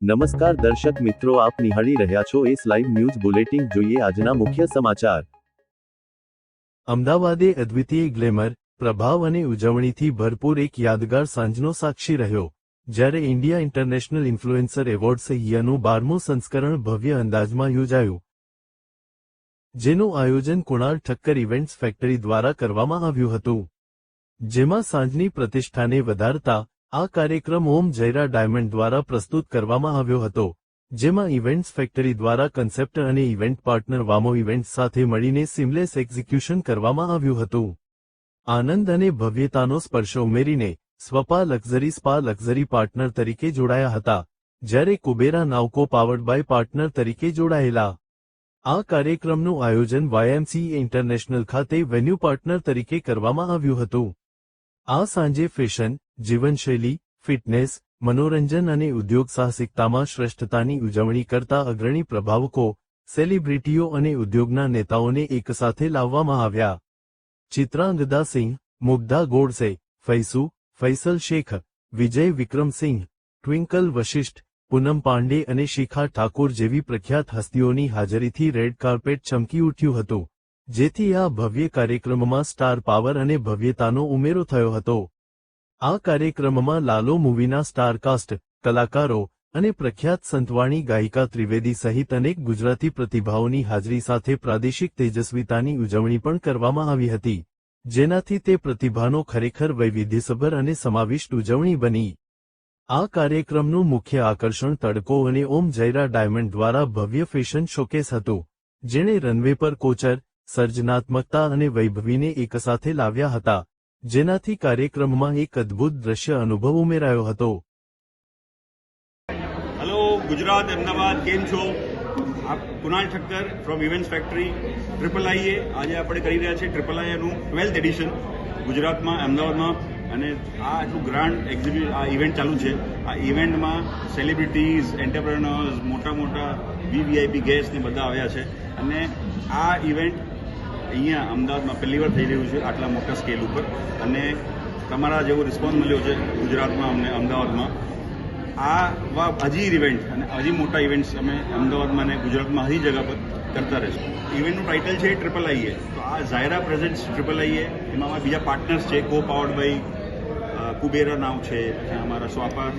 નમસ્કાર દર્શક મિત્રો, આપ નિહાળી રહ્યા છો એસ લાઈવ ન્યૂઝ બુલેટિન. જોઈએ આજના મુખ્ય સમાચાર. અમદાવાદે અદ્વિતીય ગ્લેમર, પ્રભાવ અને ઉજવણીથી ભરપૂર એક યાદગાર સાંજનો સાક્ષી રહ્યો, જ્યારે ઇન્ડિયા ઇન્ટરનેશનલ ઇન્ફ્લુએન્સર એવોર્ડ્સ ઈયરનું 12મું સંસ્કરણ ભવ્ય અંદાજમાં યોજાયું, જેનું આયોજન કુણાલ ઠક્કર ઇવેન્ટ્સ ફેક્ટરી દ્વારા કરવામાં આવ્યું હતું. જેમાં સાંજની પ્રતિષ્ઠાને વધારતા આ કાર્યક્રમ ઓમ જયરા ડાયમંડ દ્વારા પ્રસ્તુત કરવામાં આવ્યો હતો, જેમાં ઇવેન્ટ્સ ફેક્ટરી દ્વારા કન્સેપ્ટ અને ઇવેન્ટ પાર્ટનર વામો ઇવેન્ટ્સ સાથે મળીને સિમલેસ એક્ઝિક્યુશન કરવામાં આવ્યું હતું. આનંદ અને ભવ્યતાનો સ્પર્શ ઉમેરીને સ્વપા લક્ઝરી સ્પા લક્ઝરી પાર્ટનર તરીકે જોડાયા હતા, જ્યારે કુબેરા નાવકો પાવર્ડ બાય પાર્ટનર તરીકે જોડાયેલા. આ કાર્યક્રમનું આયોજન YMCA ઇન્ટરનેશનલ ખાતે વેન્યુ પાર્ટનર તરીકે કરવામાં આવ્યું હતું. આ સાંજે ફેશન, જીવનશૈલી, ફિટનેસ, મનોરંજન અને ઉદ્યોગ સાહસિકતામાં શ્રેષ્ઠતાની ઉજવણી કરતા અગ્રણી પ્રભાવકો, સેલિબ્રિટીઓ અને ઉદ્યોગના નેતાઓને એકસાથે લાવવામાં આવ્યા. ચિત્રાંગદા સિંહ, મુગ્ધા ગોડસે, ફૈસુ, ફૈસલ શેખ, વિજય વિક્રમસિંહ, ટ્વિંકલ વશિષ્ઠ, પૂનમ પાંડે અને શિખા ઠાકોર જેવી પ્રખ્યાત હસ્તીઓની હાજરીથી રેડ કાર્પેટ ચમકી ઉઠ્યું હતું, જેથી આ ભવ્ય કાર્યક્રમમાં સ્ટાર પાવર અને ભવ્યતાનો ઉમેરો થયો હતો. આ કાર્યક્રમમાં લાલો મૂવીના સ્ટારકાસ્ટ, કલાકારો અને પ્રખ્યાત સંતવાણી ગાયિકા ત્રિવેદી સહિત અનેક ગુજરાતી પ્રતિભાઓની હાજરી સાથે પ્રાદેશિક તેજસ્વીતાની ઉજવણી પણ કરવામાં આવી હતી, જેનાથી તે પ્રતિભાનો ખરેખર વૈવિધ્યસભર અને સમાવિષ્ટ ઉજવણી બની. આ કાર્યક્રમનું મુખ્ય આકર્ષણ તડકો અને ઓમ જયરા ડાયમંડ દ્વારા ભવ્ય ફેશન શોકેસ હતું, જેણે રનવે પર કોચર, સર્જનાત્મકતા અને વૈભવીને એકસાથે લાવ્યા હતા, જેનાથી કાર્યક્રમમાં એક અદ્ભુત દ્રશ્ય અનુભવ ઉમેરાયો હતો. હેલો ગુજરાત, અમદાવાદ, કેમ છો? આપ Kunal Thakkar from events factory IIIA. આજે આપણે કરી રહ્યા છીએ IIIA નું 12th એડિશન ગુજરાતમાં, અમદાવાદમાં. અને આ આટલું ગ્રાન્ડ આ ઇવેન્ટ ચાલુ છે. આ ઇવેન્ટમાં સેલિબ્રિટીઝ, એન્ટરપ્રેનર્સ, મોટા મોટા VVIP ગેસ્ટ ને બધા આવ્યા છે. અને આ ઇવેન્ટ અહીંયા અમદાવાદમાં પહેલી વાર થઈ રહ્યું છે આટલા મોટા સ્કેલ ઉપર. અને તમારા જેવો રિસ્પોન્સ મળ્યો છે ગુજરાતમાં, અમને અમદાવાદમાં. આ હજી ઇવેન્ટ અને હજી મોટા ઇવેન્ટ્સ અમે અમદાવાદમાં અને ગુજરાતમાં હજી જગા પર કરતા રહીશું. ઇવેન્ટનું ટાઇટલ છે IIIA. તો આ ઝાયરા પ્રેઝન્ટ્સ IIIA. એમાં અમારા બીજા પાર્ટનર્સ છે, કો પાવર્ડ બાય કુબેરા નાવ છે, પછી અમારા સ્વાપા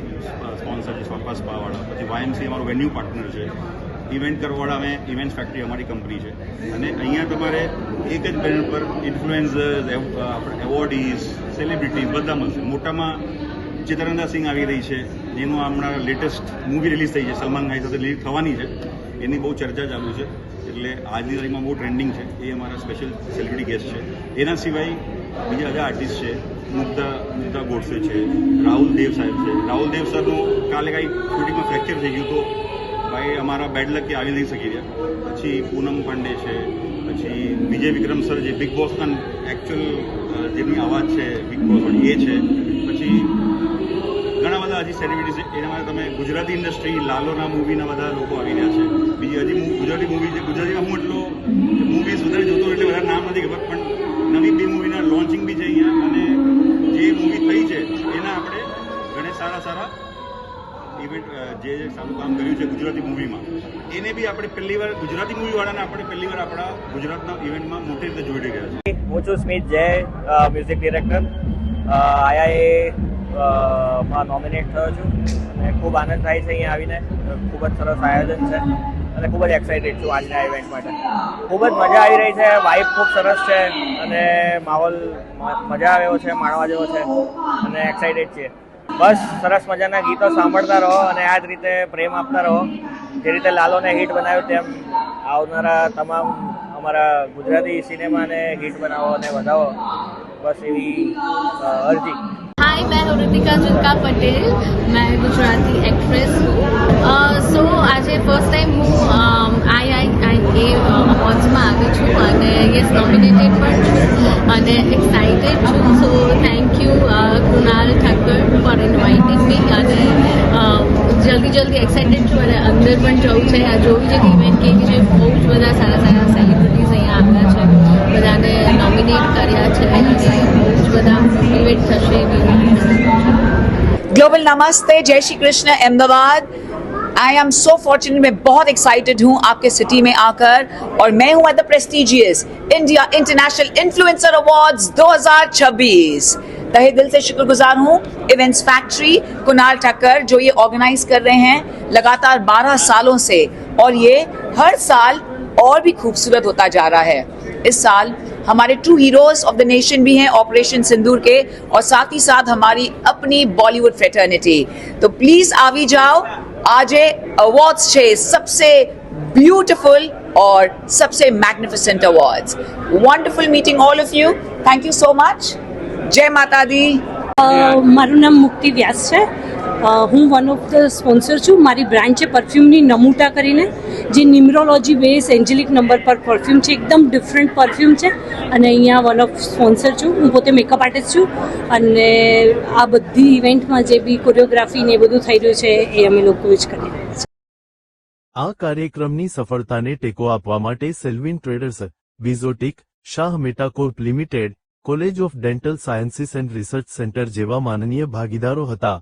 સ્પોન્સર છે, સ્વાપા સ્પાવાળા, પછી YMCA અમારું વેન્યુ પાર્ટનર છે, ઇવેન્ટ કરવાવાળા અમે ઇવેન્ટ્સ ફેક્ટરી અમારી કંપની છે. અને અહીંયા તમારે એક જ બેનર પર ઇન્ફ્લુએન્સર્સ, એવોર્ડીઝ, સેલિબ્રિટીઝ બધા મળશે. મોટામાં ચિત્રાંગદા સિંહ આવી રહી છે, જેનું હમણાં લેટેસ્ટ મૂવી રિલીઝ થઈ છે, સલમાન ખાન સાથે રિલીઝ થવાની છે, એની બહુ ચર્ચા ચાલુ છે, એટલે આજની તારીખમાં બહુ ટ્રેન્ડિંગ છે. એ અમારા સ્પેશિયલ સેલિબ્રિટી ગેસ્ટ છે. એના સિવાય બીજા બધા આર્ટિસ્ટ છે, મુગ્ધા ગોડસે છે, રાહુલ દેવ સાહેબ છે. રાહુલ દેવ સરનું કાલે કાંઈ શૂટિંગમાં ફ્રેક્ચર થઈ ગયું, તો ભાઈ અમારા બેડ લક કે આવી નહીં શકી રહ્યા. પછી પૂનમ પાંડે છે, પછી વિજય વિક્રમ સર જે બિગ બોસના એકચ્યુઅલ જેમની અવાજ છે બિગ બોસ એ છે. પછી ઘણા બધા હજી સેલિબ્રિટી છે. એના તમે ગુજરાતી ઇન્ડસ્ટ્રી, લાલોના મૂવીના બધા લોકો આવી રહ્યા છે. બીજી હજી ગુજરાતી મૂવી છે. ગુજરાતીમાં હું એટલો મૂવીઝ વધારે જોતો એટલે વધારે નામ નથી ખબર, પણ નવી 2 મૂવીના લોન્ચિંગ બી છે અહીંયા. અને જે મૂવી થઈ છે એના આપણે ઘણા સારા ઇવેન્ટ જે સારું કામ કર્યું છે ગુજરાતી મૂવીમાં, એને બી આપણે પહેલી વાર ગુજરાતી મૂવીવાળાને આપણે પહેલી વાર આપણા ગુજરાતના ઇવેન્ટમાં મોટી રીતે જોઈ રહ્યા છે. હું છું સ્મિત જય, મ્યુઝિક ડિરેક્ટર. IIA માં નોમિનેટ થયો છું અને ખૂબ આનંદ થાય છે અહીંયા આવીને. ખૂબ જ સરસ આયોજન છે અને ખૂબ જ એક્સાઇટેડ છું આજના ઇવેન્ટ માટે. ખૂબ જ મજા આવી રહી છે, વાઇબ ખૂબ સરસ છે અને માહોલ મજા આવ્યો છે, માણવા જેવો છે અને એક્સાઇટેડ છીએ. બસ સરસ મજાના ગીતો સાંભળતા રહો અને આ જ રીતે પ્રેમ આપતા રહો. જે રીતે લાલોને હિટ બનાવ્યું તેમ આવનારા તમામ અમારા ગુજરાતી સિનેમાને હિટ બનાવો અને વધાવો, બસ એવી અરજી. हाय, मैं हूँ ऋतिका जुल्का पटेल. मैं गुजराती एक्ट्रेस हूँ. સો આજે ફર્સ્ટ ટાઈમ હું IIA અવોર્ડ્સમાં આવી છું અને યસ નોમિનેટેડ પણ છું અને એક્સાઇટેડ છું. So thank you Kunal Thakkar four inviting મી. અને જલ્દી એક્સાઇટેડ છું અને અંદર પણ જવું છે. આ જોવી છે કે ઇવેન્ટ કેવી છે. બહુ જ બધા સારા સેલિબ્રિટીઝ અહીંયા આવ્યા છે, બધાને નોમિનેટ કર્યા છે અને બહુ જ બધા ઇવેન્ટ થશે. ગ્લોબલ નમસ્તે, જય Shri Krishna. Ahmedabad I am so fortunate, मैं बहुत एक्साइटेड हूँ आपके सिटी में आकर, और मैं हूँ at the prestigious India international influencer awards 2026। तहे दिल से शुक्रगुजार हूँ इवेंट्स फैक्ट्री कुणाल ठक्कर जो ये ऑर्गेनाइज कर रहे हैं लगातार 12 सालों से, और ये हर साल और भी खूबसूरत होता जा रहा है। इस साल हमारे true heroes of the nation भी हैं ऑपरेशन सिंदूर के, और साथ ही साथ हमारी अपनी बॉलीवुड फ्रेटर्निटी। तो प्लीज आवी जाओ, आज अवार्ड्स छे सबसे ब्यूटिफुल और सबसे magnificent awards. Wonderful meeting all of you, thank you so much. जय माता दी। મારું નામ મુક્તિ વ્યાસ છે. હું વન ઓફ ધ સ્પોન્સર છું. મારી બ્રાન્ડ છે પરફ્યુમની નમૂટા કરીને, જે ન્યુમરોલોજી બેઝ એન્જેલિક નંબર પર પરફ્યુમ છે. એકદમ ડિફરન્ટ પરફ્યુમ છે અને અહીંયા વન ઓફ સ્પોન્સર છું. હું પોતે મેકઅપ આર્ટિસ્ટ છું અને આ બધી ઇવેન્ટમાં જે બી કોરિયોગ્રાફી ને એ બધું થઈ રહ્યું છે એ અમે લોકો જ કરી રહ્યા છીએ. આ કાર્યક્રમની સફળતાને ટેકો આપવા માટે Selvin traders, Vizotic, Shah Metacorp limited, college of dental sciences and research centre જેવા માનનીય ભાગીદારો હતા,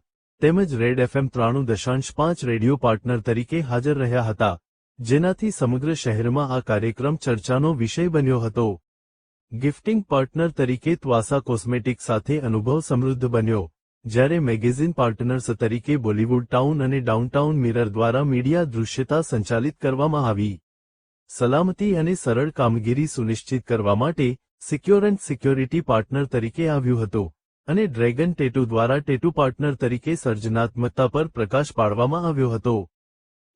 તેમજ રેડ FM 93.5 રેડિયો પાર્ટનર તરીકે હાજર રહ્યા હતા, જેનાથી સમગ્ર શહેરમાં આ કાર્યક્રમ ચર્ચાનો વિષય બન્યો હતો. ગિફ્ટિંગ પાર્ટનર તરીકે ત્વાસા કોસ્મેટિક સાથે અનુભવ સમૃદ્ધ બન્યો, જ્યારે મેગેઝિન પાર્ટનર્સ તરીકે બોલિવૂડ ટાઉન અને ડાઉનટાઉન મિરર દ્વારા મીડિયા દૃશ્યતા સંચાલિત કરવામાં આવી. સલામતી અને સરળ કામગીરી સુનિશ્ચિત કરવા માટે સિક્યોર એન્ડ સિક્યોરિટી પાર્ટનર તરીકે આવ્યું હતું, અને ડ્રેગન ટેટુ દ્વારા ટેટુ પાર્ટનર તરીકે સર્જનાત્મકતા પર પ્રકાશ પાડવામાં આવ્યો હતો.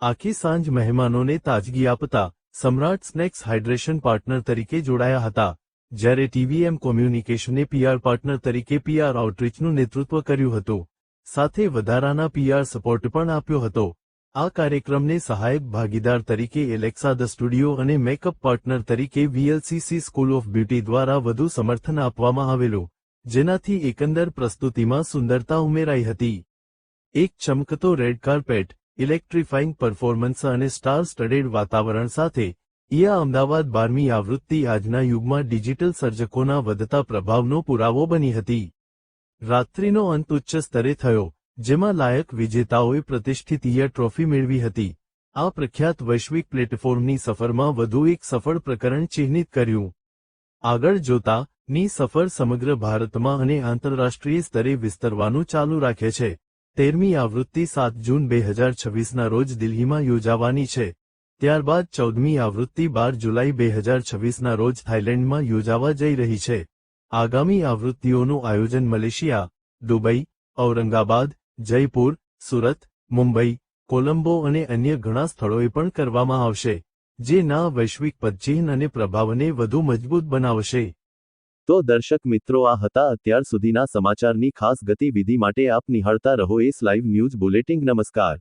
આખી સાંજ મહેમાનોને તાજગી આપતા સમ્રાટ સ્નેક્સ હાઇડ્રેશન પાર્ટનર તરીકે જોડાયા હતા, જ્યારે TVM કોમ્યુનિકેશને PR પાર્ટનર તરીકે PR આઉટરીચનું નેતૃત્વ કર્યું હતું, સાથે વધારાના PR સપોર્ટ પણ આપ્યો હતો. આ કાર્યક્રમને સહાયક ભાગીદાર તરીકે એલેક્સા ધ સ્ટુડિયો અને મેકઅપ પાર્ટનર તરીકે VLCC સ્કૂલ ઓફ બ્યુટી દ્વારા વધુ સમર્થન આપવામાં આવેલું, જેનાથી એકંદર પ્રસ્તુતિમાં સુંદરતા ઉમેરાઈ હતી. એક ચમકતો રેડ કાર્પેટ, ઇલેક્ટ્રિફાઇંગ પરફોર્મન્સ અને સ્ટાર સ્ટડેડ વાતાવરણ સાથે ઇયા અમદાવાદ 12મી આવૃત્તિ આજના યુગમાં ડિજિટલ સર્જકોના વધતા પ્રભાવનો પુરાવો બની હતી. રાત્રિનો અંત ઉચ્ચ સ્તરે થયો, જેમાં લાયક વિજેતાઓએ પ્રતિષ્ઠિત ઇયા ટ્રોફી મેળવી હતી. આ પ્રખ્યાત વૈશ્વિક પ્લેટફોર્મની સફરમાં વધુ એક સફળ પ્રકરણ ચિહ્નિત કર્યું. આગળ જોતા ની સફર સમગ્ર ભારતમાં અને આંતરરાષ્ટ્રીય સ્તરે વિસ્તરવાનું ચાલુ રાખે છે. 13મી આવૃત્તિ 7 જૂન 2026ના રોજ દિલ્હીમાં યોજાવાની છે. ત્યારબાદ 14મી આવૃત્તિ 12 જુલાઈ 2026ના રોજ થાઇલેન્ડમાં યોજાવા જઈ રહી છે. આગામી આવૃત્તિઓનું આયોજન મલેશિયા, દુબઈ, ઔરંગાબાદ, જયપુર, સુરત, મુંબઈ, કોલંબો અને અન્ય ઘણા સ્થળોએ પણ કરવામાં આવશે, જે ના વૈશ્વિક પદચિહ્ન અને પ્રભાવને વધુ મજબૂત બનાવશે. તો દર્શક મિત્રો, આ હતા અત્યાર સુધીના સમાચારની ખાસ ગતિવિધિ માટે આપ નિહાળતા રહો એસ લાઈવ ન્યૂઝ બુલેટિન. નમસ્કાર.